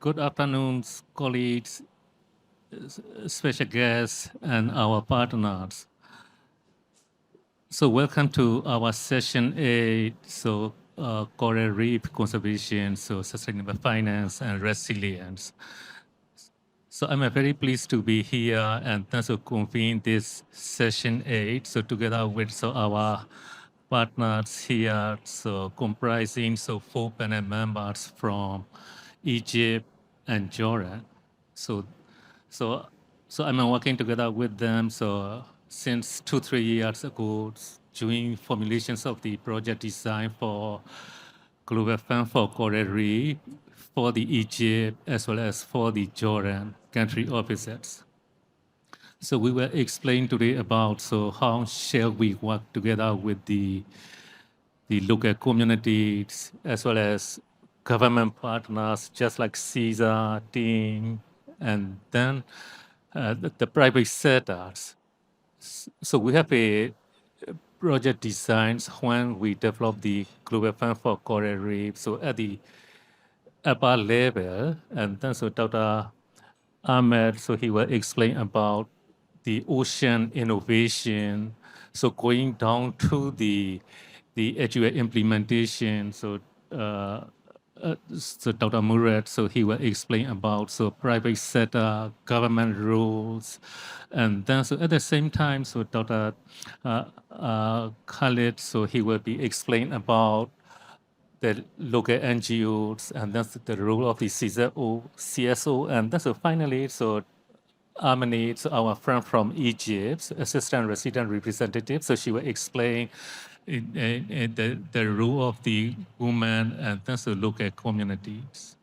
Good afternoon, colleagues, special guests, and our partners. So welcome to our session 8, coral reef conservation, sustainable finance and resilience. So I'm very pleased to be here and to convene this session 8. So together with our partners here, so comprising 4 panel members from Egypt and Jordan. So so so I'm working together with them. So since 2-3 years ago, doing formulations of the project design for Global Fund for Coral Reef, for the Egypt as well as for the Jordan country officers. So we will explain today about how shall we work together with the local communities as well as government partners, just like CESA team, and then the private sectors. So we have a project designs when we develop the Global Fund for Coral Reef. So at the upper level, and then Dr. Ahmed, so he will explain about the ocean innovation. So going down to the actual implementation. So Dr. Murad, so he will explain about private sector, government rules, and then at the same time, Dr. Khalid, so he will be explain about the local NGOs, and that's the role of the CSO, and then finally, Amani, our friend from Egypt, assistant resident representative, so she will explain the role of the women and then local communities.